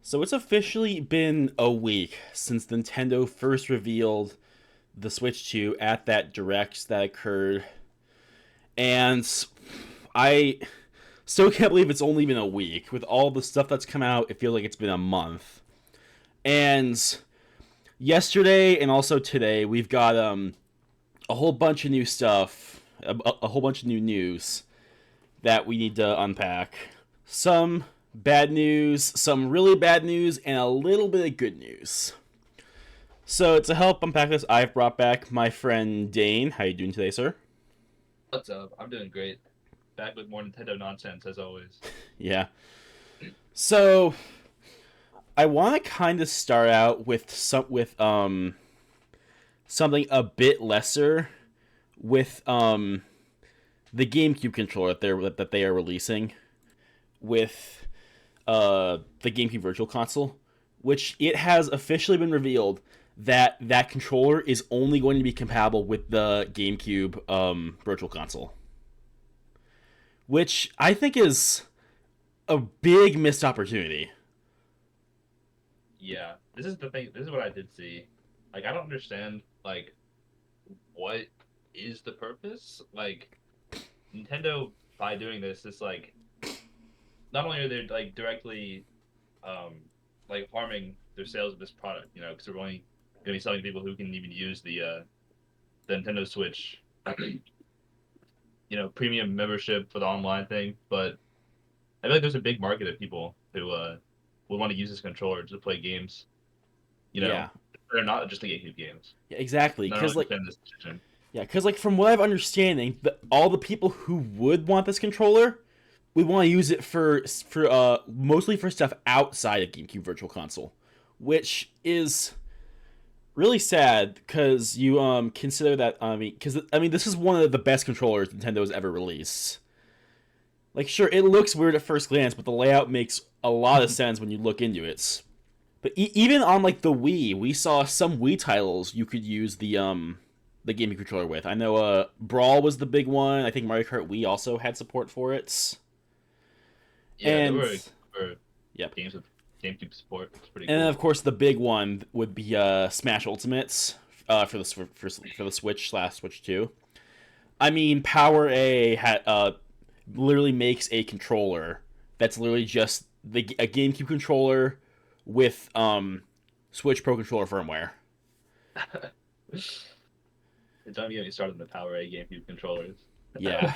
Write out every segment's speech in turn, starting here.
So it's officially been a week since Nintendo first revealed the Switch 2 at that direct that occurred. And I still can't believe it's only been a week. With all the stuff that's come out, it feels like it's been a month. And yesterday and also today, we've got a whole bunch of new stuff, a whole bunch of new news that we need to unpack. Some bad news, some really bad news, and a little bit of good news. So to help unpack this, I've brought back my friend Dane. How you doing today, sir? What's up? I'm doing great. Back with more Nintendo nonsense as always. Yeah. So I want to kind of start out with something a bit lesser with the GameCube controller that they are releasing with the GameCube Virtual Console, which it has officially been revealed that that controller is only going to be compatible with the GameCube Virtual Console, which I think is a big missed opportunity. Yeah, this is the thing. This is what I did see. Like, I don't understand. What is the purpose? Like, Nintendo by doing this is like not only are they like directly, um, like harming their sales of this product, because they're only going to be selling people who can even use the Nintendo Switch, premium membership for the online thing. But I feel like there's a big market of people who would want to use this controller to play games. You know, Yeah, they're not just the GameCube games. yeah, exactly. And I don't Because like understand this decision. yeah, because like from what I've understanding, all the people who would want this controller would want to use it for mostly for stuff outside of GameCube Virtual Console, which is really sad because you consider that because this is one of the best controllers Nintendo's ever released. Like sure, it looks weird at first glance, but the layout makes a lot of sense when you look into it. But even on like the Wii, we saw some Wii titles you could use the GameCube controller with. I know Brawl was the big one. I think Mario Kart Wii also had support for it. Yeah, there And were yep. games with GameCube support. It's pretty And then, cool. of course, the big one would be Smash Ultimates for the Switch slash Switch Two. I mean, Power A literally makes a controller that's literally just a GameCube controller with Switch Pro controller firmware. Don't even get me started on the Power A GameCube controllers. Yeah,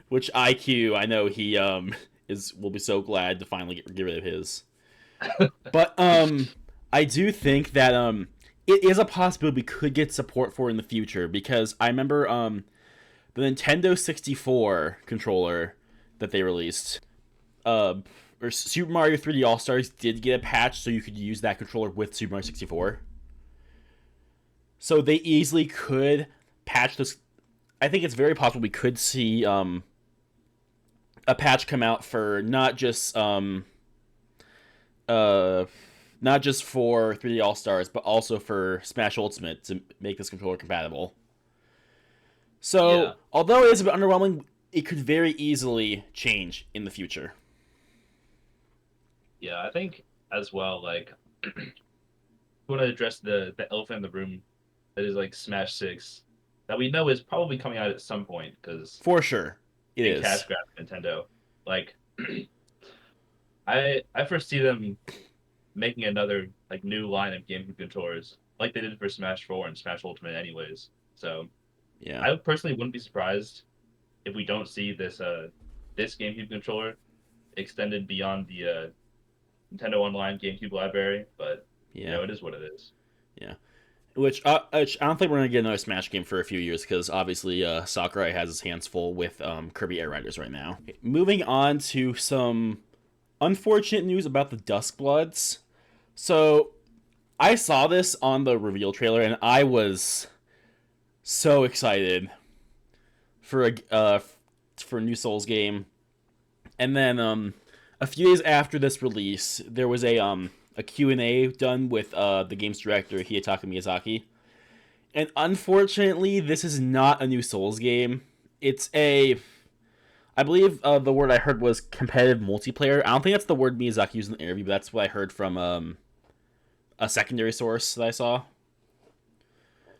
which IQ I know he is will be so glad to finally get rid of his. But I do think that it is a possibility we could get support for in the future because I remember the Nintendo 64 controller that they released, uh, or Super Mario 3D All Stars did get a patch so you could use that controller with Super Mario 64. So they easily could patch this. I think it's very possible we could see a patch come out for uh not just for 3D All Stars, but also for Smash Ultimate to make this controller compatible. So, Yeah, although it is a bit underwhelming, it could very easily change in the future. yeah, I think as well. Like, we want to address the elephant in the room that is like Smash Six, that we know is probably coming out at some point because For sure, it big cash is. grab for Nintendo. Like, I first see them making another like new line of GameCube controllers, like they did for Smash Four and Smash Ultimate, anyways. So Yeah, I personally wouldn't be surprised if we don't see this GameCube controller extended beyond the Nintendo Online GameCube library. But yeah, it is what it is. yeah. Which I don't think we're gonna get another Smash game for a few years because obviously Sakurai has his hands full with Kirby Air Riders right now. Okay, moving on to some unfortunate news about the Duskbloods. So I saw this on the reveal trailer and I was so excited for a new Souls game. And then a few days after this release, there was a Q&A done with the game's director Hidetaka Miyazaki. And unfortunately, this is not a new Souls game. It's a I believe the word I heard was competitive multiplayer. I don't think that's the word Miyazaki used in the interview, but that's what I heard from a secondary source that I saw,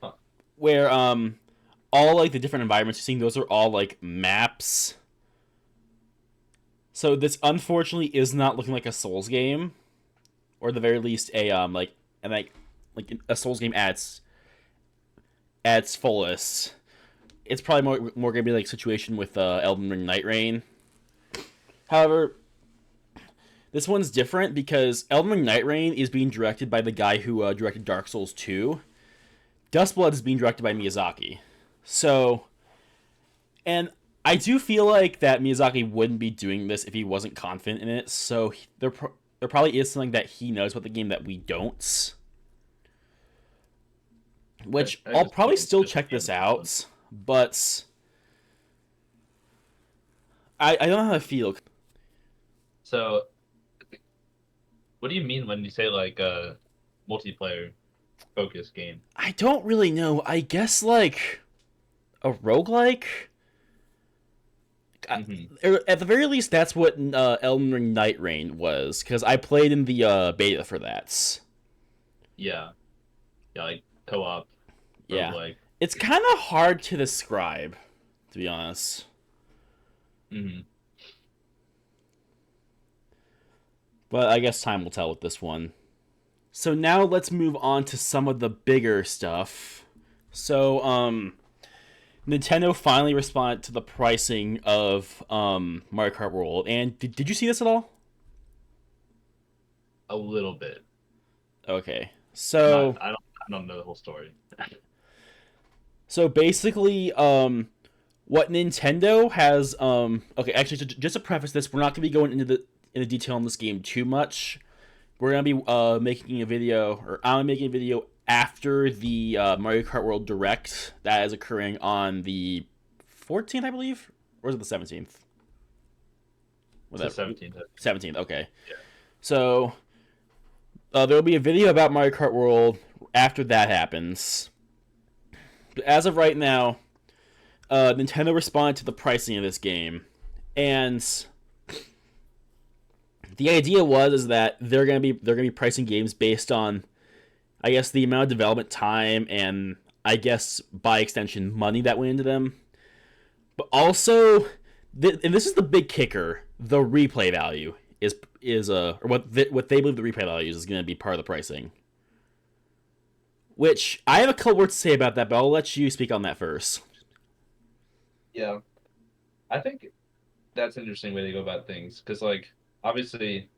Huh. where all like the different environments you're seeing, those are all like maps. So this unfortunately is not looking like a Souls game, or at the very least a like and like a Souls game at its fullest. It's probably more gonna be like situation with Elden Ring Night Rain. However, this one's different because Elden Ring Night Rain is being directed by the guy who directed Dark Souls 2. Dustblood is being directed by Miyazaki. So, and I do feel like that Miyazaki wouldn't be doing this if he wasn't confident in it. So there probably is something that he knows about the game that we don't. Which I I'll just probably think it's still just a check game this of fun. out, but I don't know how I feel. So, what do you mean when you say like a multiplayer focused game? I don't really know. I guess like a roguelike? Hmm. At the very least, that's what Elden Ring Night Rain was, because I played in the beta for that. Yeah, yeah, like co-op Yeah. roguelike. It's kind of hard to describe, to be honest. Hmm. But I guess time will tell with this one. So now let's move on to some of the bigger stuff. So, Nintendo finally responded to the pricing of Mario Kart World. And did you see this at all? A little bit. Okay. Not. So I don't know the whole story. basically, what Nintendo has okay, actually just to preface this, we're not gonna be going into detail on this game too much. We're gonna be making a video, or I'm making a video after the Mario Kart World Direct that is occurring on the 14th, I believe, or is it the 17th? It's the Whatever, 17th. 17th. Okay, Yeah. so there'll be a video about Mario Kart World after that happens. But as of right now, Nintendo responded to the pricing of this game, and the idea is that they're gonna be pricing games based on, I guess, the amount of development time and, I guess, by extension money that went into them, but also and this is the big kicker, the replay value or what they believe the replay value is going to be part of the pricing. Which I have a couple words to say about that, but I'll let you speak on that first. Yeah. I think that's an interesting way to go about things because, like, obviously,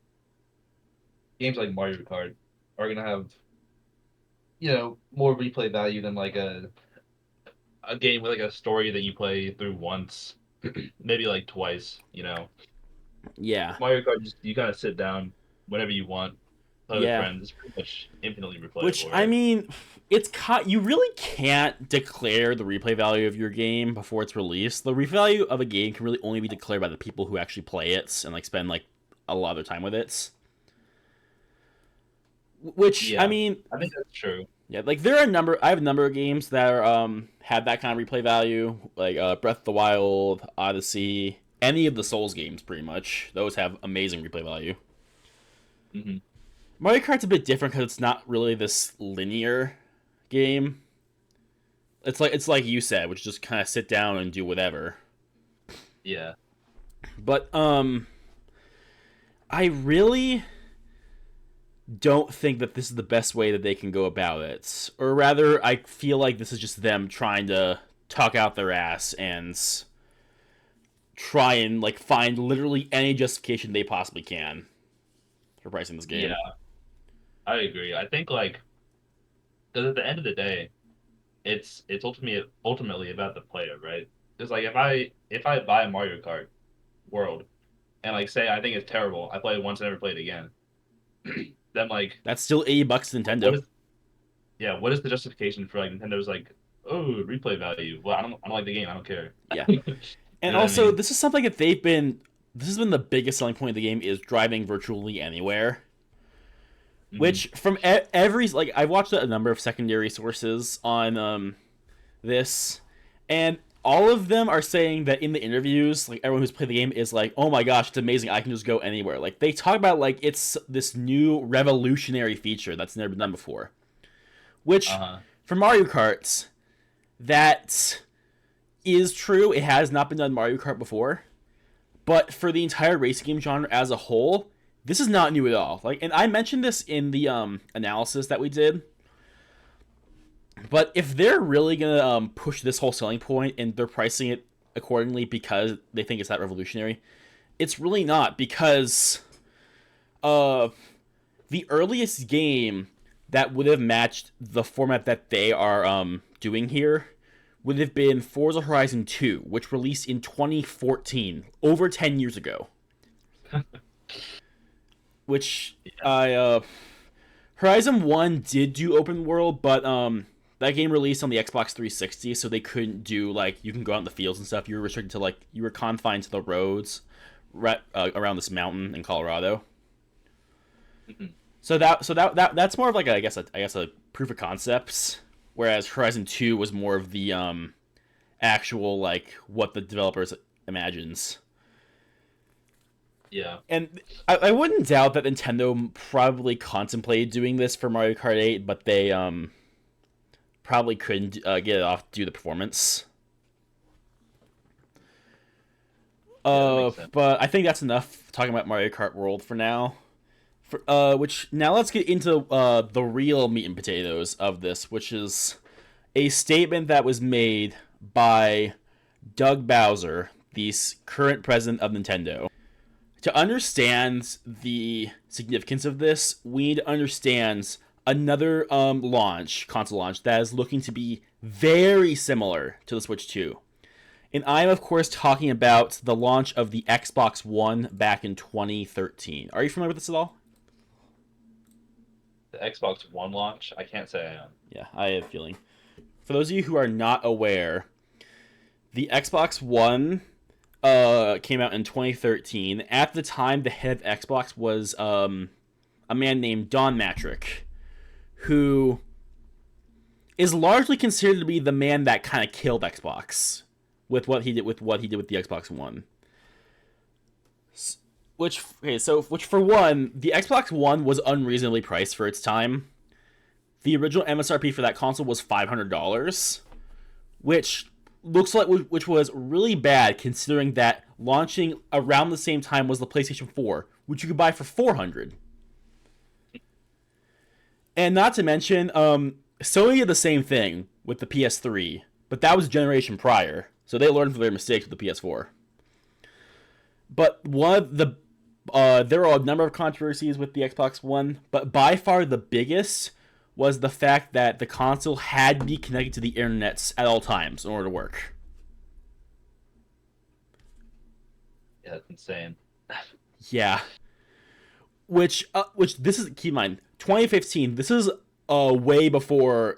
games like Mario Kart are gonna have more replay value than like a game with like a story that you play through once, maybe like twice. Yeah, Mario Kart, just you kind of sit down whenever you want, play with yeah. friends. It's pretty much infinitely Which, replayable, I right? mean, you really can't declare the replay value of your game before it's released. The replay value of a game can really only be declared by the people who actually play it and like spend like a lot of their time with it. Which, I Yeah, mean, I think that's true. yeah, like there are a number. I have a number of games that are have that kind of replay value, like Breath of the Wild, Odyssey, any of the Souls games, pretty much. Those have amazing replay value. Hmm. Mario Kart's a bit different because it's not really this linear game. It's like you said, which just kind of sit down and do whatever. Yeah, But I really don't think that this is the best way that they can go about it. Or rather, I feel like this is just them trying to talk out their ass and try and like find literally any justification they possibly can for pricing this game. yeah, I agree. I think like because at the end of the day, it's ultimately about the player, right? Because like if I buy Mario Kart World and like say I think it's terrible, I play it once and never play it again, then like That's still $80 to what Nintendo. is yeah, what is the justification for like Nintendo's like, oh, replay value? Well, I don't like the game. I don't care. Yeah. You And know what I also, mean? this is something that this has been the biggest selling point of the game is driving virtually anywhere. Hmm. Which from every I've watched a number of secondary sources on this, and all of them are saying that in the interviews, like everyone who's played the game is like, oh my gosh, it's amazing. I can just go anywhere. Like they talk about like it's this new revolutionary feature that's never been done before. Which for Mario Kart, that is true. It has not been done in Mario Kart before. But for the entire racing game genre as a whole, this is not new at all. Like, and I mentioned this in the analysis that we did. But if they're really gonna push this whole selling point and they're pricing it accordingly because they think it's that revolutionary, it's really not, because the earliest game that would have matched the format that they are doing here would have been Forza Horizon 2, which released in 2014, over 10 years ago. Which Horizon 1 did do open world, but that game released on the Xbox 360, so they couldn't do, like, you can go out in the fields and stuff. You were restricted to, like, you were confined to the roads around this mountain in Colorado. So that's more of like I guess a proof of concepts, whereas Horizon 2 was more of the actual, like, what the developers imagines. Yeah. And I wouldn't doubt that Nintendo probably contemplated doing this for Mario Kart 8, but they probably couldn't get it off due to performance. But I think that's enough talking about Mario Kart World for now. Which now let's get into the real meat and potatoes of this, which is a statement that was made by Doug Bowser, the current president of Nintendo. To understand the significance of this, we need to understand another console launch that is looking to be very similar to the Switch 2. And I'm, of course, talking about the launch of the Xbox One back in 2013. Are you familiar with this at all? The Xbox One launch? I can't say I am. Yeah, I have a feeling. For those of you who are not aware, the Xbox One came out in 2013. At the time, the head of Xbox was a man named Don Mattrick, who is largely considered to be the man that kind of killed Xbox with what he did with the Xbox One. Which for one, the Xbox One was unreasonably priced for its time. The original MSRP for that console was $500, which was really bad considering that launching around the same time was the PlayStation 4, which you could buy for $400. And not to mention, Sony did the same thing with the PS3, but that was a generation prior, so they learned from their mistakes with the PS4. But there are a number of controversies with the Xbox One, but by far the biggest was the fact that the console had to be connected to the internet at all times in order to work. Yeah, that's insane. Yeah. Which this is, keep in mind, 2015, this is way before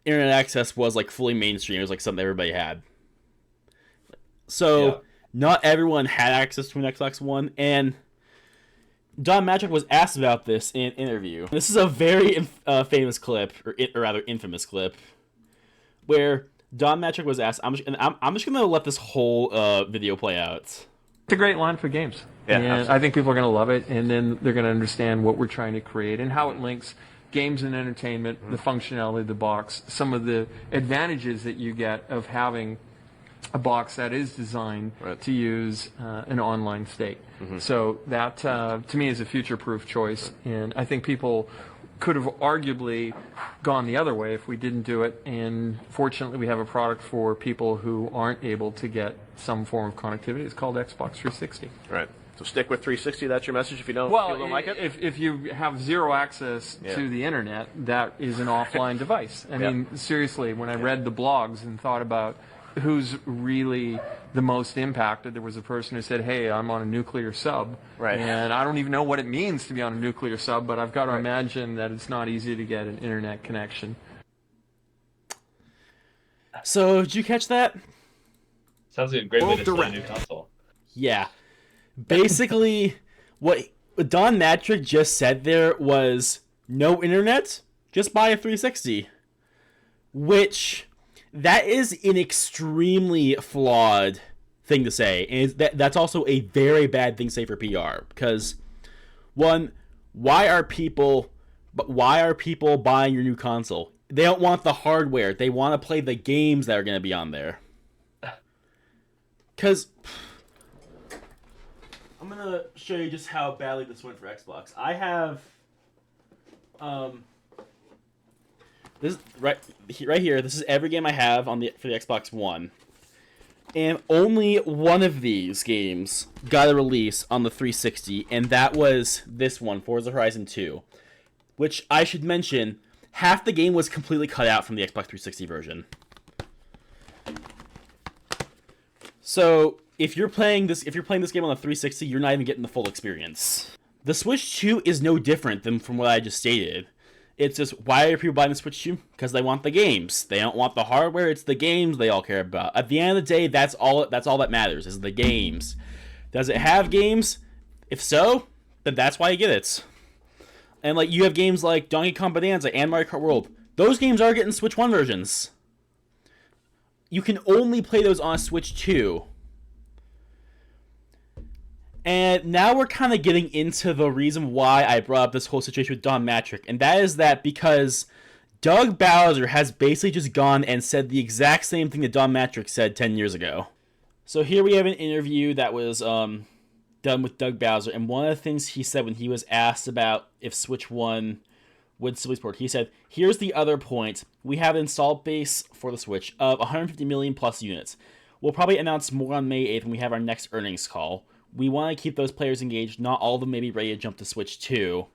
internet access was like fully mainstream. It was like something everybody had. So not everyone had access to an Xbox One, and Don Mattrick was asked about this in an interview. This is a very famous clip, or rather infamous clip, where Don Mattrick was asked. I'm just gonna let this whole video play out. It's a great line for games, and absolutely. I think people are going to love it, and then they're going to understand what we're trying to create and how it links games and entertainment, the functionality of the box, some of the advantages that you get of having a box that is designed to use an online state. So that, to me, is a future-proof choice, and I think people could have arguably gone the other way if we didn't do it, and fortunately we have a product for people who aren't able to get some form of connectivity. It's called Xbox 360. Right. So stick with 360. That's your message if you don't like it? If you have zero access to the internet, that is an offline device. I mean, seriously, when I read the blogs and thought about who's really the most impacted, there was a person who said, hey, I'm on a nuclear sub, and I don't even know what it means to be on a nuclear sub, but I've got to imagine that it's not easy to get an internet connection. So, did you catch that? Sounds like a great way to sell a new console. Yeah. Basically, what Don Mattrick just said there was no internet, just buy a 360. Which that is an extremely flawed thing to say, and that's also a very bad thing to say for PR. Because one, why are people buying your new console? They don't want the hardware. They want to play the games that are going to be on there. Because I'm going to show you just how badly this went for Xbox. I have this right here. This is every game I have for the Xbox One. And only one of these games got a release on the 360, and that was this one, Forza Horizon 2. Which I should mention, half the game was completely cut out from the Xbox 360 version. So if you're playing this game on the 360, you're not even getting the full experience. The Switch 2 is no different than from what I just stated. It's just, why are people buying the Switch 2? Because they want the games. They don't want the hardware. It's the games they all care about. At the end of the day, that's all that matters, is the games. Does it have games? If so, then that's why you get it. And like, you have games like Donkey Kong Bonanza and Mario Kart World. Those games are getting Switch 1 versions. You can only play those on Switch 2. And now we're kind of getting into the reason why I brought up this whole situation with Don Mattrick. And that is that because Doug Bowser has basically just gone and said the exact same thing that Don Mattrick said 10 years ago. So here we have an interview that was done with Doug Bowser. And one of the things he said when he was asked about if Switch 1 would still support, he said, "Here's the other point. We have an installed base for the Switch of 150 million plus units. We'll probably announce more on May 8th when we have our next earnings call. We want to keep those players engaged. Not all of them may be ready to jump to Switch 2.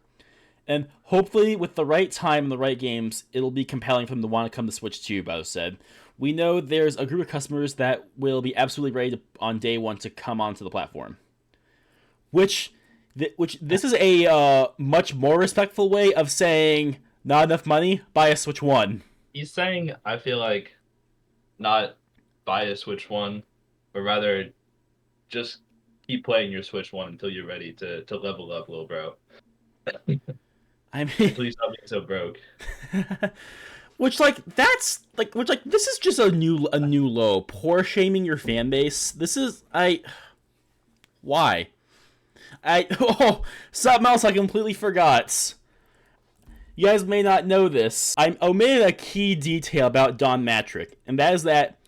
And hopefully, with the right time and the right games, it'll be compelling for them to want to come to Switch 2, Bowser said. We know there's a group of customers that will be absolutely ready on day one to come onto the platform." Which this is a much more respectful way of saying, not enough money, buy a Switch 1. He's saying, I feel like, not buy a Switch 1, but rather just keep playing your Switch 1 until you're ready to level up, little bro. I mean, until you stop being so broke. This is just a new low. Poor shaming your fan base. This is why? Something else I completely forgot. You guys may not know this. I omitted a key detail about Don Mattrick, and that is that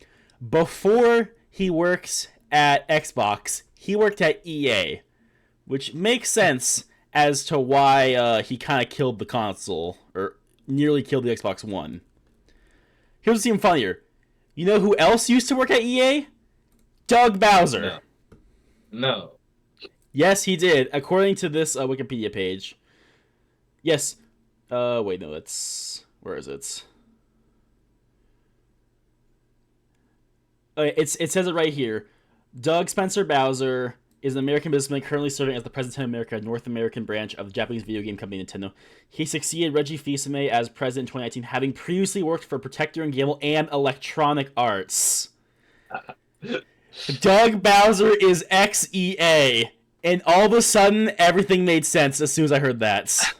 before he works at Xbox, he worked at EA, which makes sense as to why he kind of killed the console, or nearly killed the Xbox One. Here's what's even funnier. You know who else used to work at EA? Doug Bowser. No. Yes, he did, according to this Wikipedia page. Yes. Wait, no, that's... Where is it? Okay, it says it right here. Doug Spencer Bowser is an American businessman currently serving as the president of America, North American branch of the Japanese video game company Nintendo. He succeeded Reggie Fils-Aimé as president in 2019, having previously worked for Protector & Gamble and Electronic Arts. Doug Bowser is ex-EA. And all of a sudden, everything made sense as soon as I heard that.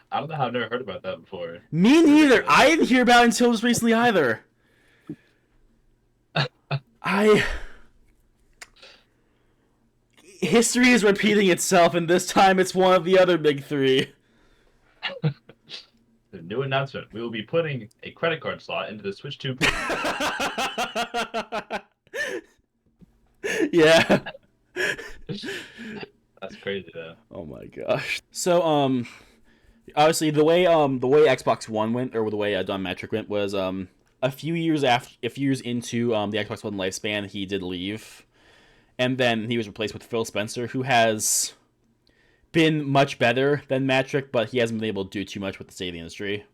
I don't know how I've never heard about that before. Me neither. I didn't hear about it until just recently either. History is repeating itself, and this time it's one of the other big three. The new announcement. We will be putting a credit card slot into the Switch 2. Yeah. That's crazy though. Oh my gosh. So obviously the way Xbox One went, or the way Don Mattrick went, was a few years into the Xbox One lifespan, he did leave, and then he was replaced with Phil Spencer, who has been much better than Mattrick, but he hasn't been able to do too much with the state of the industry.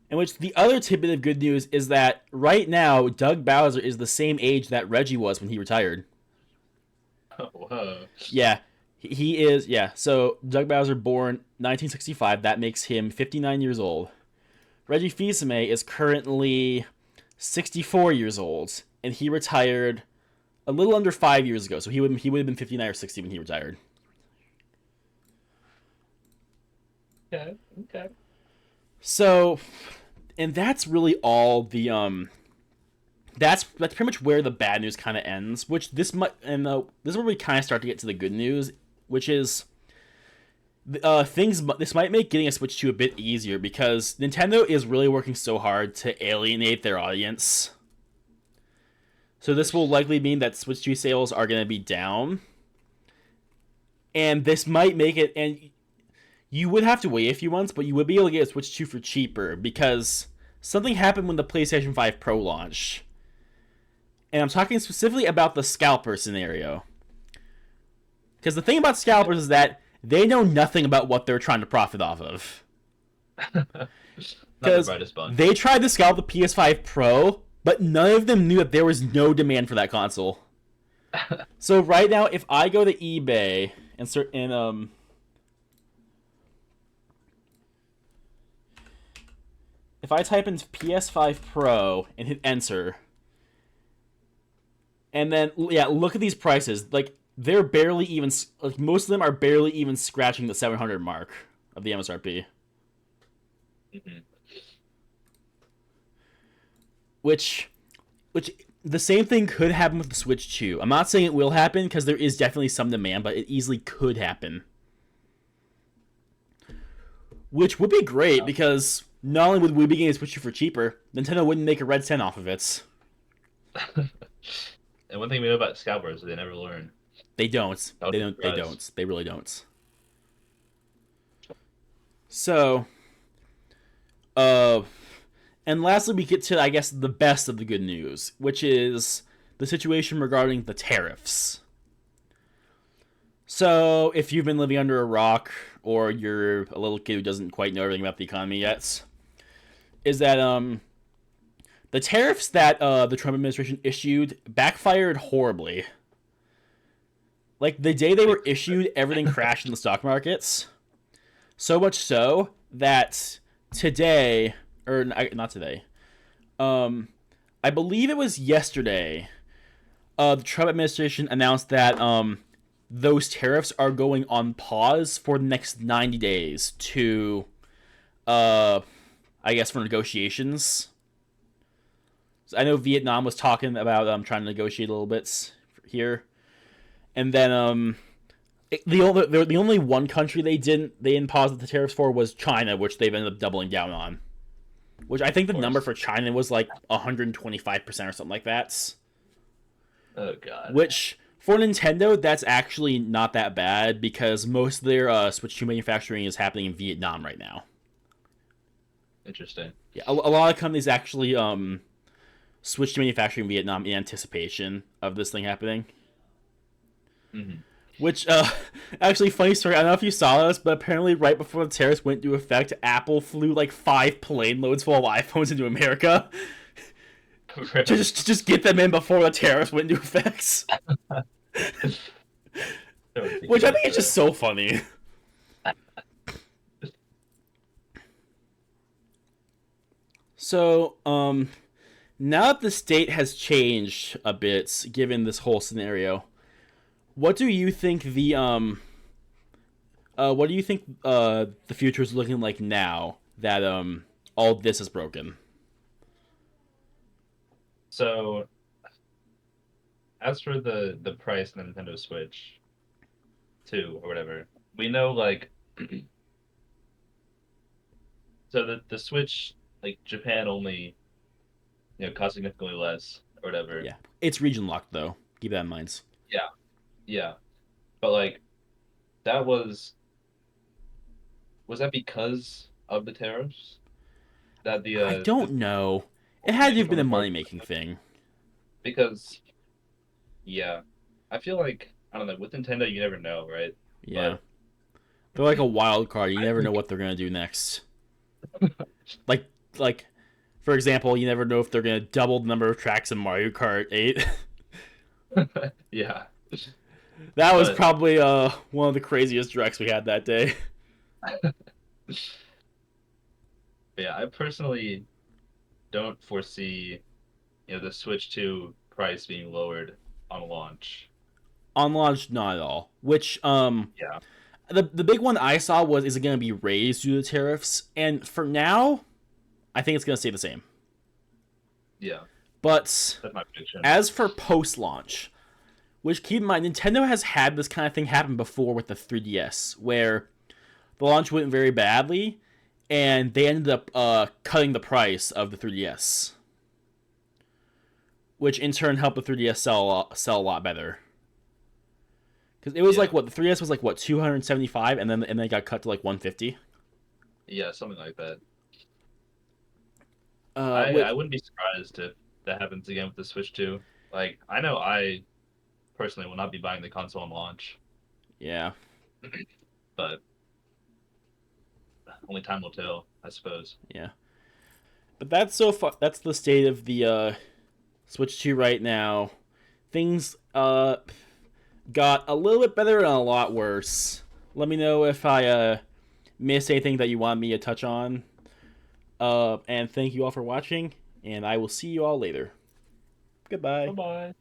In which the other tidbit of good news is that right now Doug Bowser is the same age that Reggie was when he retired. Oh, whoa. Yeah, he is. Yeah, so Doug Bowser, born 1965, that makes him 59 years old. Reggie Fils-Aimé is currently 64 years old, and he retired a little under 5 years ago. So he would have been 59 or 60 when he retired. Okay. So And that's really all the that's pretty much where the bad news kind of ends. Which this might this is where we kind of start to get to the good news, which is this might make getting a Switch 2 a bit easier because Nintendo is really working so hard to alienate their audience. So this will likely mean that Switch 2 sales are going to be down. And this might make it, and you would have to wait a few months, but you would be able to get a Switch 2 for cheaper because something happened when the PlayStation 5 Pro launched. And I'm talking specifically about the scalper scenario. Because the thing about scalpers is that they know nothing about what they're trying to profit off of. Because they tried to scalp the PS5 Pro, but none of them knew that there was no demand for that console. So right now, if I go to eBay and if I type in PS5 Pro and hit enter, and then look at these prices. Like they're barely even. Like, most of them are barely even scratching the 700 mark of the MSRP. Mm-hmm. Which the same thing could happen with the Switch 2. I'm not saying it will happen because there is definitely some demand, but it easily could happen. Which would be great because not only would we be getting a Switch 2 for cheaper, Nintendo wouldn't make a red cent off of it. And one thing we know about scalpers is they never learn. They don't. They don't. They don't. They really don't. So, and lastly, we get to, I guess, the best of the good news, which is the situation regarding the tariffs. So, if you've been living under a rock, or you're a little kid who doesn't quite know everything about the economy yet, is that the tariffs that the Trump administration issued backfired horribly. Like, the day they were issued, everything crashed in the stock markets. So much so that today, or not today, I believe it was yesterday, the Trump administration announced that those tariffs are going on pause for the next 90 days to, I guess, for negotiations. So I know Vietnam was talking about trying to negotiate a little bit here. And then the only one country they didn't pause the tariffs for was China, which they've ended up doubling down on. Which I think the number for China was like 125% or something like that. Oh god. Which for Nintendo, that's actually not that bad because most of their Switch 2 manufacturing is happening in Vietnam right now. Interesting. Yeah, a lot of companies actually switch to manufacturing in Vietnam in anticipation of this thing happening. Mm-hmm. Which, actually, funny story, I don't know if you saw this, but apparently right before the tariffs went into effect, Apple flew like 5 plane loads full of iPhones into America. Really? to just get them in before the tariffs went into effect. Which I think is just so funny. So, now that the state has changed a bit, given this whole scenario, what do you think the future is looking like now that all this is broken? So, as for the price of the Nintendo Switch 2 or whatever, we know like so the Switch, like Japan only, cost significantly less or whatever. Yeah, it's region locked though. Keep that in mind. Yeah, but like that was that because of the tariffs? That the I don't know. It had to have been a money-making thing. Because, yeah, I feel like, I don't know, with Nintendo you never know, right? Yeah, they're like a wild card. You never know what they're gonna do next. like, for example, you never know if they're gonna double the number of tracks in Mario Kart 8. Yeah. That was probably one of the craziest directs we had that day. Yeah, I personally don't foresee, the Switch 2 price being lowered on launch. On launch, not at all. Which, Yeah. the big one I saw was, is it going to be raised due to tariffs? And for now, I think it's going to stay the same. Yeah, But that's my prediction. as for post-launch, which keep in mind, Nintendo has had this kind of thing happen before with the 3DS, where the launch went very badly, and they ended up cutting the price of the 3DS, which in turn helped the 3DS sell a lot better. Because it was like what the 3DS was like what 275, and then it got cut to like 150. Yeah, something like that. Which, I wouldn't be surprised if that happens again with the Switch 2. Like, I know I personally will not be buying the console on launch, yeah. but only time will tell, I suppose. Yeah. But that's so far. That's the state of the Switch 2 right now. Things got a little bit better and a lot worse. Let me know if I missed anything that you want me to touch on. And thank you all for watching, and I will see you all later. Goodbye. Bye-bye.